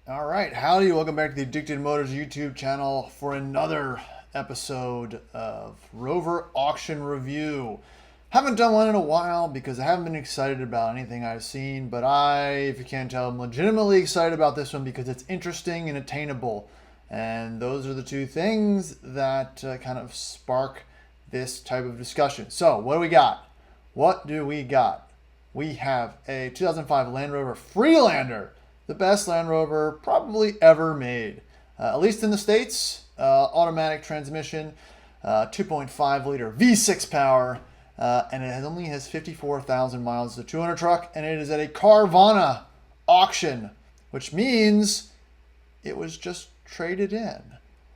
All right, howdy, welcome back to the Addicted Motors YouTube channel for another episode of Rover Auction Review. Haven't done one in a while because I haven't been excited about anything I've seen, but if you can't tell, I'm legitimately excited about this one because it's interesting and attainable. And those are the two things that kind of spark this type of discussion. So, what do we got? What do we got? We have a 2005 Land Rover Freelander. The best Land Rover probably ever made, at least in the States. Automatic transmission, 2.5 liter V6 power, and it only has 54,000 miles. It's a 200 truck, and it is at a Carvana auction, which means it was just traded in.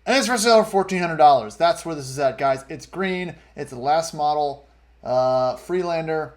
And it's for sale for $1,400. That's where this is at, guys. It's green. It's the last model Freelander.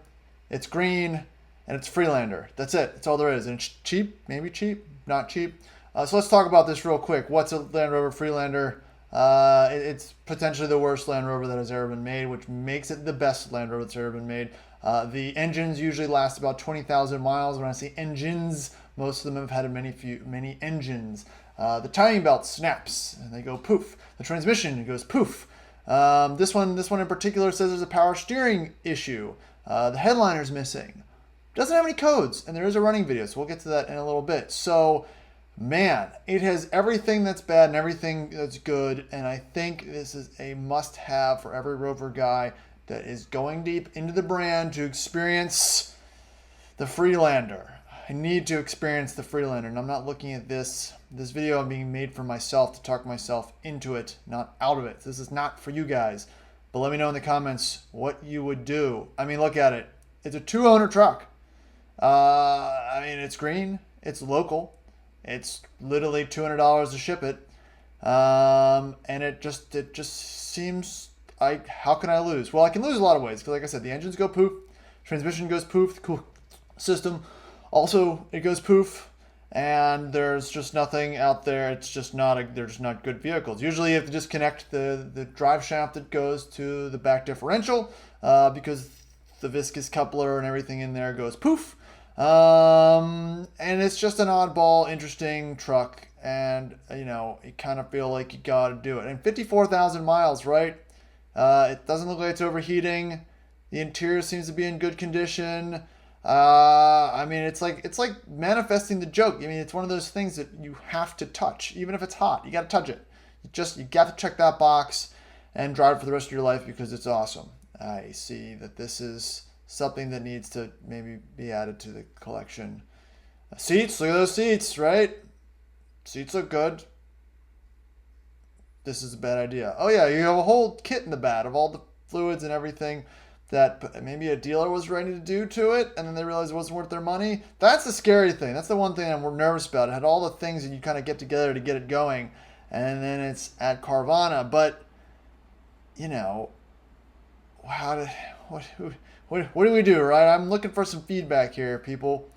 It's green. And it's Freelander. That's it. That's all there is. And it's cheap, maybe cheap, not cheap. So let's talk about this real quick. What's a Land Rover Freelander? It's potentially the worst Land Rover that has ever been made, which makes it the best Land Rover that's ever been made. The engines usually last about 20,000 miles. When I say engines, most of them have had many engines. The timing belt snaps and they go poof. The transmission goes poof. This one in particular says there's a power steering issue. The headliner's missing. Doesn't have any codes, and there is a running video, so we'll get to that in a little bit. So, man, it has everything that's bad and everything that's good, and I think this is a must-have for every Rover guy that is going deep into the brand to experience the Freelander. I need to experience the Freelander, and I'm not looking at this video I'm being made for myself to talk myself into it, not out of it. This is not for you guys, but let me know in the comments what you would do. I mean, look at it. It's a two-owner truck. I mean, it's green, it's local, it's literally $200 to ship it, and it just seems like, how can I lose? Well, I can lose a lot of ways, because like I said, the engines go poof, transmission goes poof, the cool system also, it goes poof, and there's just nothing out there. It's just they're just not good vehicles. Usually you have to disconnect the drive shaft that goes to the back differential, because the viscous coupler and everything in there goes poof. And it's just an oddball, interesting truck, and you kind of feel like you gotta do it. And 54,000 miles, right? It doesn't look like it's overheating. The interior seems to be in good condition. I mean, it's like manifesting the joke. I mean, it's one of those things that you have to touch, even if it's hot. You gotta touch it. You got to check that box and drive it for the rest of your life because it's awesome. I see that this is something that needs to maybe be added to the collection. Seats, look at those seats, right? Seats look good. This is a bad idea. Oh yeah, you have a whole kit in the back of all the fluids and everything that maybe a dealer was ready to do to it, and then they realized it wasn't worth their money. That's the scary thing. That's the one thing I'm nervous about. It had all the things that you kind of get together to get it going, and then it's at Carvana. But, what do we do, right? I'm looking for some feedback here, people.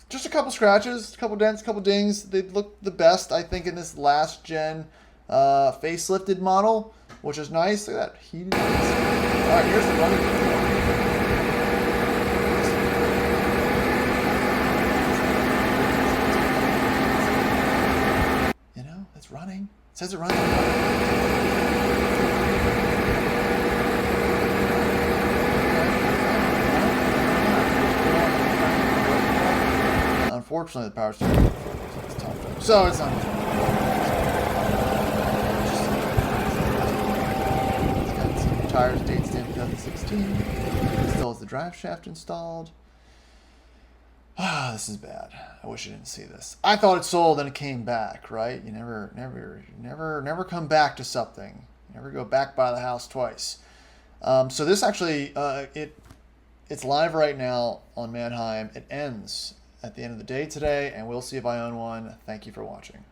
Just a couple scratches, a couple dents, a couple dings. They look the best, I think, in this last gen facelifted model, which is nice. Look at that heated. All right, here's the running. It's running. It says it running. Unfortunately, the power steering is tough. So it's not. It's got some tires, date stamp 2016. Still has the drive shaft installed. This is bad. I wish I didn't see this. I thought it sold and it came back, right? You never come back to something. You never go back by the house twice. So this actually, it's live right now on Manheim. It ends at the end of the day today, and we'll see if I own one. Thank you for watching.